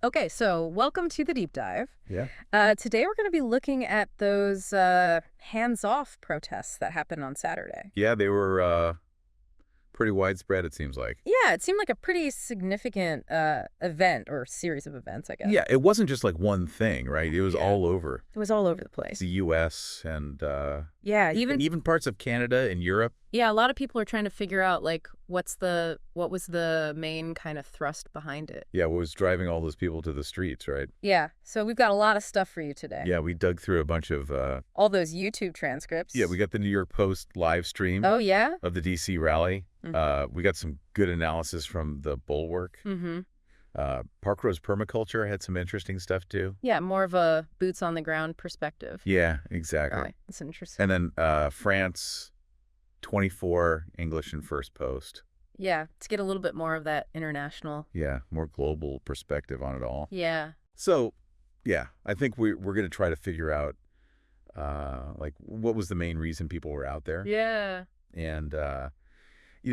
Okay, so welcome to the deep dive. Yeah. Today we're going to be looking at those hands-off protests that happened on Saturday. Yeah, they were pretty widespread, it seems like. Yeah, it seemed like a pretty significant event or series of events, I guess. Yeah, it wasn't just like one thing, right? It was all over It was all over the place. the U.S. and Yeah, even parts of Canada and Europe. Yeah, a lot of people are trying to figure out like what was the main kind of thrust behind it. Yeah, what was driving all those people to the streets, right? Yeah, so we've got a lot of stuff for you today. Yeah, we dug through a bunch of All those YouTube transcripts. yeah, we got the New York Post live stream Oh, yeah? of the D.C. rally. We got some good analysis from the Bulwark. Mm-hmm. Park Rose Permaculture had some interesting stuff too. Yeah, more of a boots on the ground perspective. Yeah, exactly. Right. That's interesting. And then France 24 English and First Post. Yeah, to get a little bit more of that international. Yeah, more global perspective on it all. Yeah. So, yeah, I think we're going to try to figure out, like, what was the main reason people were out there. Yeah. And,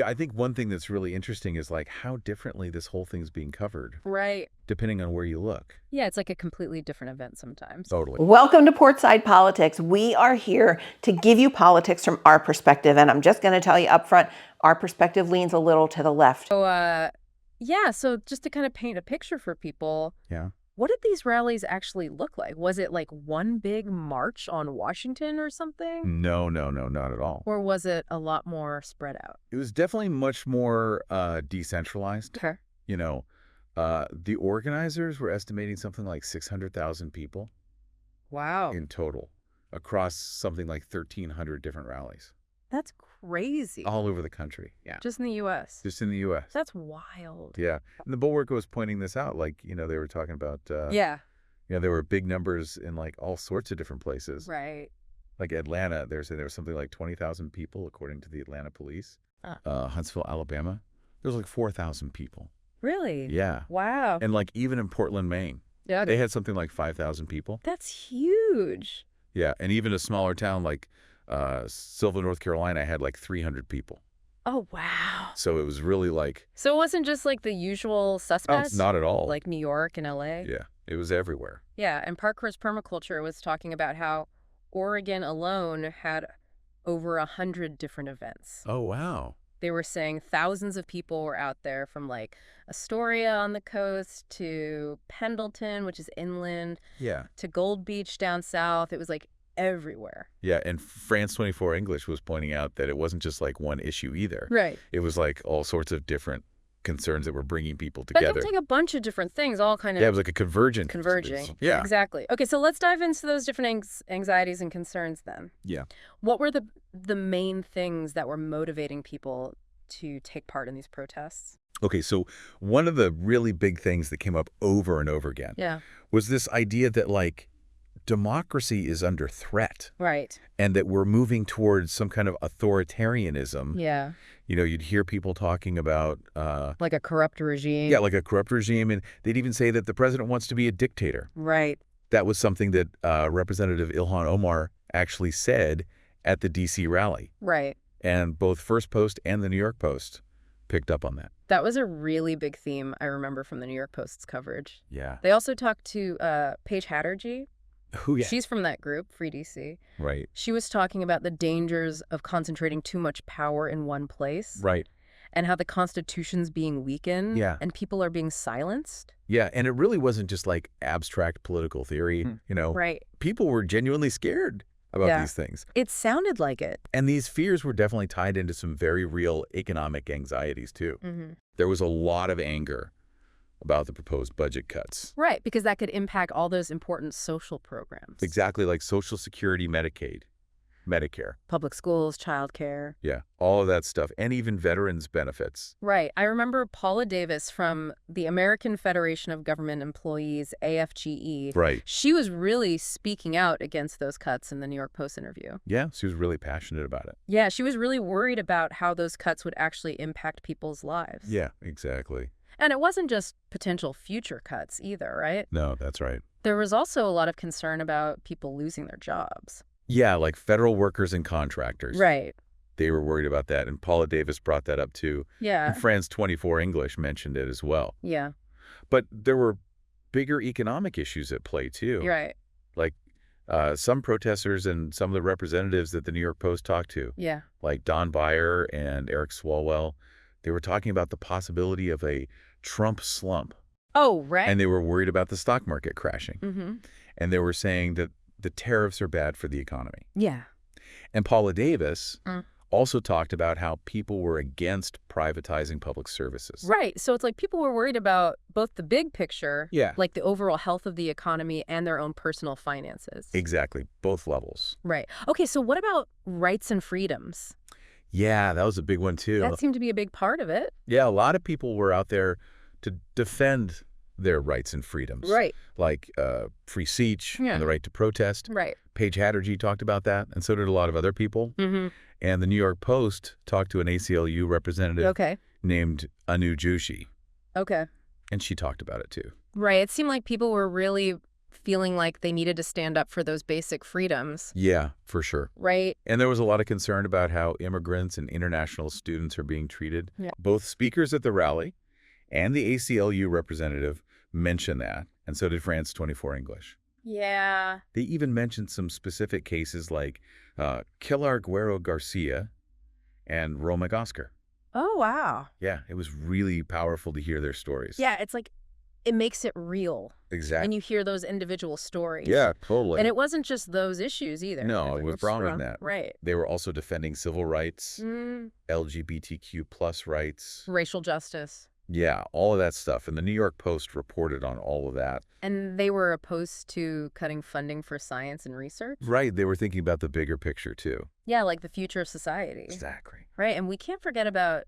I think one thing that's really interesting is, like, how differently this whole thing's being covered. Right. Depending on where you look. Yeah, it's like a completely different event sometimes. Totally. Welcome to Portside Politics. We are here to give you politics from our perspective. And I'm just going to tell you up front, our perspective leans a little to the left. So, yeah, so just to kind of paint a picture for people. Yeah. What did these rallies actually look like? Was it like one big march on Washington or something? No, not at all. Or was it a lot more spread out? It was definitely much more decentralized. Okay. The organizers were estimating something like 600,000 people Wow. in total across something like 1,300 different rallies That's crazy. all over the country. Yeah. Just in the U.S. Just in the U.S. That's wild. Yeah. And the Bulwark was pointing this out. Like, they were talking about, Yeah. there were big numbers in like all sorts of different places. Right. Like Atlanta, there was something like 20,000 people, according to the Atlanta police. Huntsville, Alabama, there was like 4,000 people. Really? Yeah. Wow. And like even in Portland, Maine, Yeah. they had something like 5,000 people. That's huge. Yeah. And even a smaller town like Sylva, North Carolina had like 300 people. Oh, wow. So it was really like... So it wasn't just like the usual suspects? not at all. Like New York and L.A.? Yeah. It was everywhere. Yeah. And Park Rose Permaculture was talking about how Oregon alone had over 100 different events. Oh, wow. They were saying thousands of people were out there from like Astoria on the coast to Pendleton, which is inland, Yeah. to Gold Beach down south. It was like everywhere. Yeah. And France 24 English was pointing out that it wasn't just like one issue either. Right. It was like all sorts of different concerns that were bringing people But together. they were like a bunch of different things, all kind of Yeah, it was like a convergence. converging. Yeah. Exactly. Okay, so let's dive into those different anxieties and concerns then. Yeah. What were the main things that were motivating people to take part in these protests? Okay, so one of the really big things that came up over and over again was this idea that like democracy is under threat. Right. And that we're moving towards some kind of authoritarianism. Yeah. You'd hear people talking about... like a corrupt regime. Yeah, like a corrupt regime. And they'd even say that the president wants to be a dictator. Right. That was something that Representative Ilhan Omar actually said at the D.C. rally. Right. And both First Post and the New York Post picked up on that. That was a really big theme I remember from the New York Post's coverage. Yeah. They also talked to Paige Hatterjee. Oh, yeah. She's from that group, Free DC. Right. She was talking about the dangers of concentrating too much power in one place. Right. And how the Constitution's being weakened. Yeah. And people are being silenced. Yeah, and it really wasn't just like abstract political theory, Right. People were genuinely scared about these things. It sounded like it. And these fears were definitely tied into some very real economic anxieties, too. Mm-hmm. There was a lot of anger about the proposed budget cuts. Right, because that could impact all those important social programs. Exactly, like Social Security, Medicaid, Medicare. Public schools, childcare. Yeah, all of that stuff, and even veterans' benefits. Right. I remember Paula Davis from the American Federation of Government Employees, AFGE. Right. She was really speaking out against those cuts in the New York Post interview. Yeah, she was really passionate about it. Yeah, she was really worried about how those cuts would actually impact people's lives. Yeah, exactly. And it wasn't just potential future cuts either, right? No, that's right. There was also a lot of concern about people losing their jobs. Yeah, like federal workers and contractors. Right. They were worried about that, and Paula Davis brought that up too. Yeah. And France 24 English mentioned it as well. Yeah. But there were bigger economic issues at play, too. Right. Like some protesters and some of the representatives that the New York Post talked to, Yeah. like Don Beyer and Eric Swalwell, they were talking about the possibility of a Trump slump. Oh, right. And they were worried about the stock market crashing. Mm-hmm. And they were saying that the tariffs are bad for the economy. Yeah. And Paula Davis also talked about how people were against privatizing public services. Right. So it's like people were worried about both the big picture, like the overall health of the economy, and their own personal finances. Exactly. Both levels. Right. Okay, so what about rights and freedoms? Yeah, that was a big one, too. That seemed to be a big part of it. Yeah, a lot of people were out there to defend their rights and freedoms. Right. Like free speech and the right to protest. Right. Paige Hatterjee talked about that, and so did a lot of other people. Mm-hmm. And the New York Post talked to an ACLU representative named Anu Joshi. Okay. And she talked about it, too. Right. It seemed like people were really feeling like they needed to stand up for those basic freedoms. Yeah, for sure. Right. And there was a lot of concern about how immigrants and international students are being treated. Yeah. Both speakers at the rally and the ACLU representative mentioned that, and so did France 24 English. Yeah. They even mentioned some specific cases like Kilar Guerrero Garcia and Roma Oscar. Oh, wow. Yeah, it was really powerful to hear their stories. Yeah, it's like it makes it real. Exactly. When you hear those individual stories. Yeah, totally. And it wasn't just those issues either. No, it was broader than that. Right. They were also defending civil rights, LGBTQ plus rights. Racial justice. Yeah, all of that stuff. And the New York Post reported on all of that. And they were opposed to cutting funding for science and research? Right. They were thinking about the bigger picture, too. Yeah, like the future of society. Exactly. Right. And we can't forget about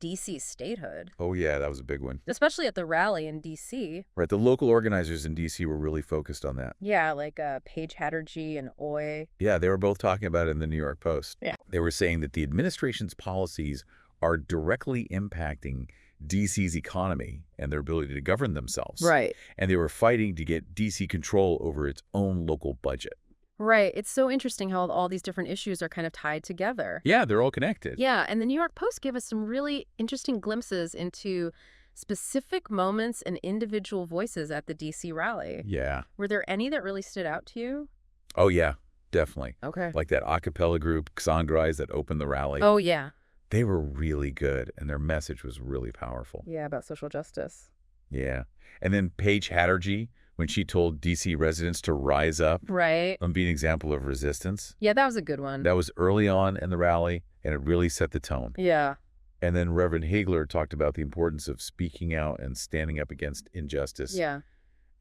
D.C. statehood. Oh, yeah, that was a big one. Especially at the rally in D.C. Right. The local organizers in D.C. were really focused on that. Yeah, like Paige Hatterjee and Oy. Yeah, they were both talking about it in the New York Post. Yeah. They were saying that the administration's policies are directly impacting D.C.'s economy and their ability to govern themselves. Right. And they were fighting to get D.C. control over its own local budget. Right. It's so interesting how all these different issues are kind of tied together. Yeah, they're all connected. Yeah, and the New York Post gave us some really interesting glimpses into specific moments and individual voices at the D.C. rally. Yeah. Were there any that really stood out to you? Oh, yeah, definitely. Okay. Like that a cappella group, Xangrais, that opened the rally. Oh, yeah. They were really good, and their message was really powerful. Yeah, about social justice. Yeah. And then Paige Hatterjee, when she told D.C. residents to rise up and be an example of resistance. Yeah, that was a good one. That was early on in the rally, and it really set the tone. Yeah. And then Reverend Hagler talked about the importance of speaking out and standing up against injustice. Yeah.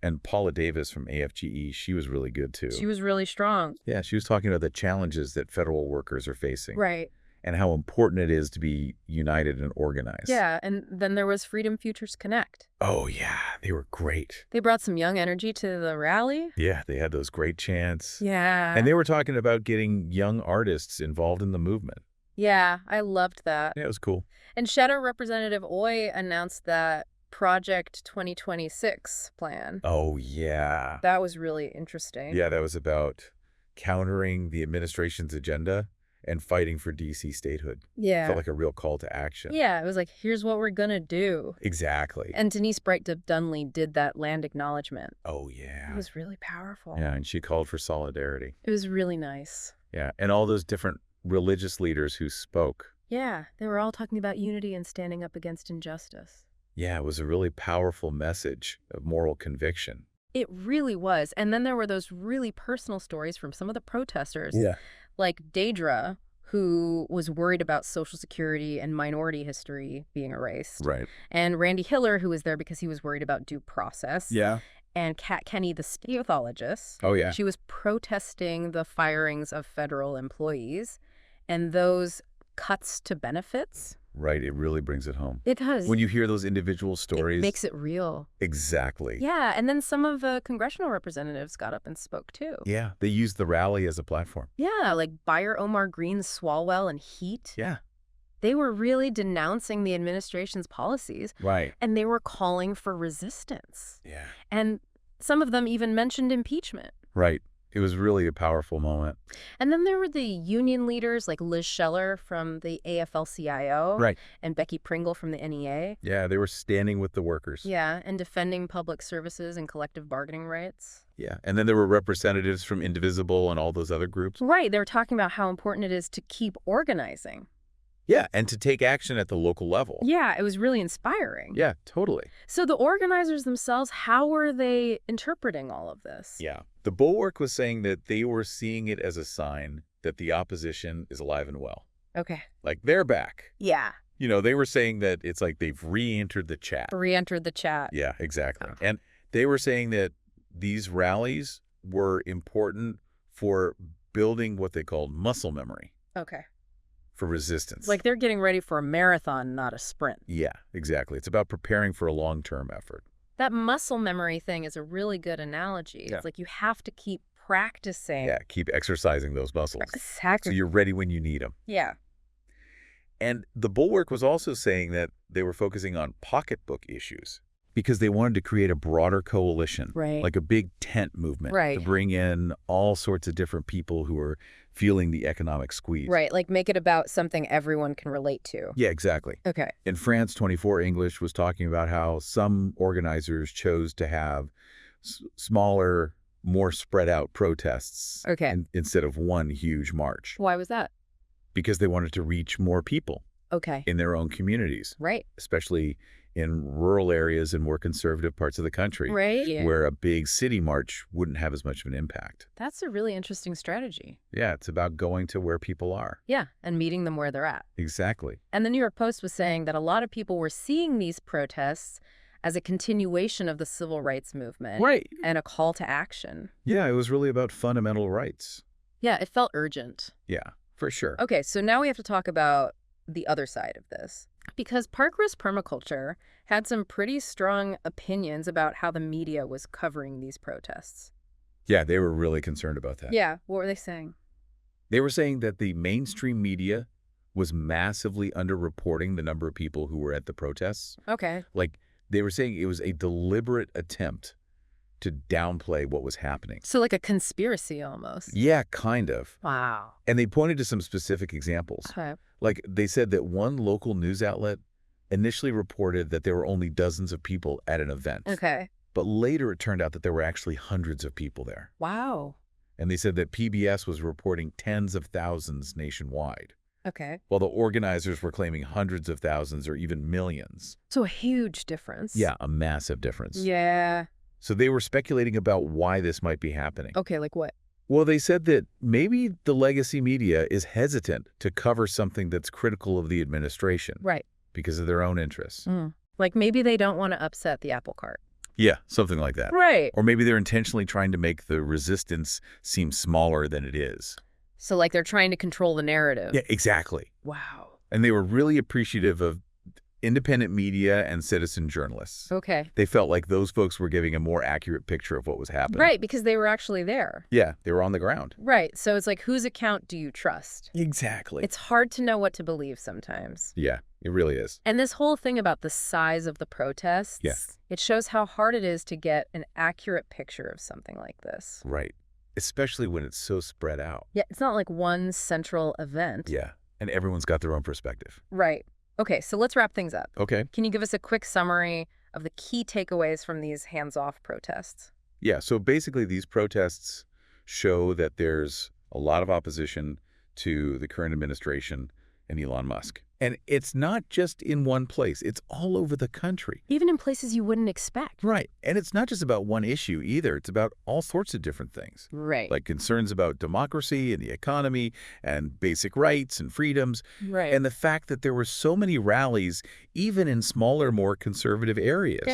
And Paula Davis from AFGE, she was really good, too. She was really strong. Yeah, she was talking about the challenges that federal workers are facing. Right. And how important it is to be united and organized. Yeah, and then there was Freedom Futures Connect. Oh, yeah, they were great. They brought some young energy to the rally. Yeah, they had those great chants. Yeah. And they were talking about getting young artists involved in the movement. Yeah, I loved that. Yeah, it was cool. And Shadow Representative Oy announced that Project 2026 plan. Oh, yeah. That was really interesting. Yeah, that was about countering the administration's agenda and fighting for D.C. statehood. Yeah. Felt like a real call to action. Yeah, it was like, here's what we're going to do. Exactly. And Denise Bright-Dunley did that land acknowledgement. Oh, yeah. It was really powerful. Yeah, and she called for solidarity. It was really nice. Yeah, and all those different religious leaders who spoke. Yeah, they were all talking about unity and standing up against injustice. Yeah, it was a really powerful message of moral conviction. It really was. And then there were those really personal stories from some of the protesters. Yeah. Like Deidre, who was worried about Social Security and minority history being erased. Right. And Randy Hiller, who was there because he was worried about due process. Yeah. And Kat Kenny, the state pathologist. Oh, yeah. She was protesting the firings of federal employees and those cuts to benefits. Right. It really brings it home. It does. When you hear those individual stories. It makes it real. Exactly. Yeah. And then some of the congressional representatives got up and spoke, too. Yeah. They used the rally as a platform. Yeah. Like Beyer, Omar Green, Swalwell, and Heat. Yeah. They were really denouncing the administration's policies. Right. And they were calling for resistance. Yeah. And some of them even mentioned impeachment. Right. It was really a powerful moment. And then there were the union leaders like Liz Scheller from the AFL-CIO Right. and Becky Pringle from the NEA. Yeah, they were standing with the workers. Yeah, and defending public services and collective bargaining rights. Yeah, and then there were representatives from Indivisible and all those other groups. Right, they were talking about how important it is to keep organizing. Yeah, and to take action at the local level. Yeah, it was really inspiring. Yeah, totally. So the organizers themselves, how were they interpreting all of this? Yeah. The Bulwark was saying that they were seeing it as a sign that the opposition is alive and well. Okay. Like, they're back. Yeah. You know, they were saying that it's like they've re-entered the chat. Re-entered the chat. Yeah, exactly. Oh. And they were saying that these rallies were important for building what they called muscle memory. Okay. For resistance. Like they're getting ready for a marathon, not a sprint. Yeah, exactly. It's about preparing for a long-term effort. That muscle memory thing is a really good analogy. Yeah. It's like you have to keep practicing. Yeah, keep exercising those muscles. Exactly. So you're ready when you need them. Yeah. And the Bulwark was also saying that they were focusing on pocketbook issues because they wanted to create a broader coalition, Right. like a big tent movement, Right. to bring in all sorts of different people who are feeling the economic squeeze. Right. Like make it about something everyone can relate to. Yeah, exactly. Okay. In France, 24 English was talking about how some organizers chose to have smaller, more spread out protests Okay. instead of one huge march Why was that? because they wanted to reach more people Okay. in their own communities, Right. especially in rural areas and more conservative parts of the country, Right. Yeah. where a big city march wouldn't have as much of an impact. That's a really interesting strategy. Yeah, it's about going to where people are. Yeah. And meeting them where they're at. Exactly. And the New York Post was saying that a lot of people were seeing these protests as a continuation of the civil rights movement. Right. And a call to action. Yeah, it was really about fundamental rights. Yeah, it felt urgent. Yeah, for sure. Okay, so now we have to talk about the other side of this. Because park risk permaculture had some pretty strong opinions about how the media was covering these protests. Yeah, they were really concerned about that. Yeah, what were they saying? They were saying that the mainstream media was massively underreporting the number of people who were at the protests. Okay. Like, they were saying it was a deliberate attempt to downplay what was happening. So like a conspiracy almost. Yeah, kind of. Wow. And they pointed to some specific examples. Okay. Like, they said that one local news outlet initially reported that there were only dozens of people at an event. Okay. But later it turned out that there were actually hundreds of people there. Wow. And they said that PBS was reporting tens of thousands nationwide, Okay. while the organizers were claiming hundreds of thousands or even millions. So a huge difference. Yeah, a massive difference. Yeah. So they were speculating about why this might be happening. Okay, like what? Well, they said that maybe the legacy media is hesitant to cover something that's critical of the administration. Right. Because of their own interests. Like maybe they don't want to upset the apple cart. Yeah, something like that. Right. Or maybe they're intentionally trying to make the resistance seem smaller than it is. So like they're trying to control the narrative. Yeah, exactly. Wow. And they were really appreciative of independent media and citizen journalists. Okay. They felt like those folks were giving a more accurate picture of what was happening. Right, because they were actually there. Yeah, they were on the ground. Right. So it's like, whose account do you trust? Exactly. It's hard to know what to believe sometimes. Yeah, it really is. And this whole thing about the size of the protests, it shows how hard it is to get an accurate picture of something like this. Right. Especially when it's so spread out. Yeah, it's not like one central event. Yeah, and everyone's got their own perspective. Right. Okay, so let's wrap things up. Okay. Can you give us a quick summary of the key takeaways from these hands-off protests? Yeah, so basically these protests show that there's a lot of opposition to the current administration and Elon Musk. And it's not just in one place. It's all over the country. Even in places you wouldn't expect. Right. And it's not just about one issue either. It's about all sorts of different things. Right. Like concerns about democracy and the economy and basic rights and freedoms. Right. And the fact that there were so many rallies, even in smaller, more conservative areas,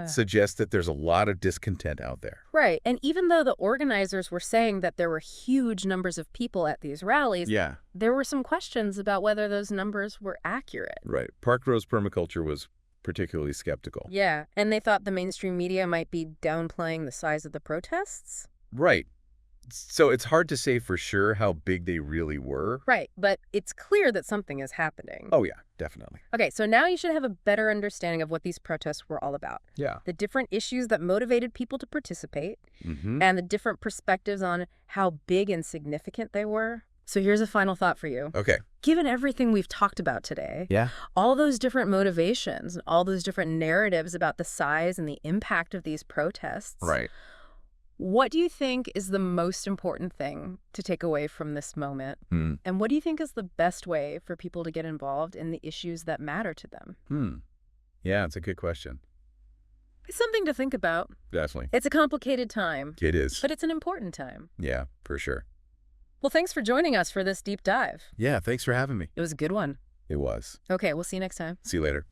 suggests that there's a lot of discontent out there. Right. And even though the organizers were saying that there were huge numbers of people at these rallies, there were some questions about whether those numbers were accurate. Right. Park Rose Permaculture was particularly skeptical. Yeah. And they thought the mainstream media might be downplaying the size of the protests? Right. So it's hard to say for sure how big they really were. Right, but it's clear that something is happening. Oh, yeah, definitely. Okay, so now you should have a better understanding of what these protests were all about. Yeah. The different issues that motivated people to participate, Mm-hmm. and the different perspectives on how big and significant they were. So here's a final thought for you. Okay. Given everything we've talked about today, Yeah. all those different motivations, and all those different narratives about the size and the impact of these protests, Right. what do you think is the most important thing to take away from this moment? Hmm. And what do you think is the best way for people to get involved in the issues that matter to them? Yeah, it's a good question. It's something to think about. Definitely. It's a complicated time, It is. but it's an important time. Yeah, for sure. Well, thanks for joining us for this deep dive. Yeah, thanks for having me. It was a good one. It was. Okay, we'll see you next time. See you later.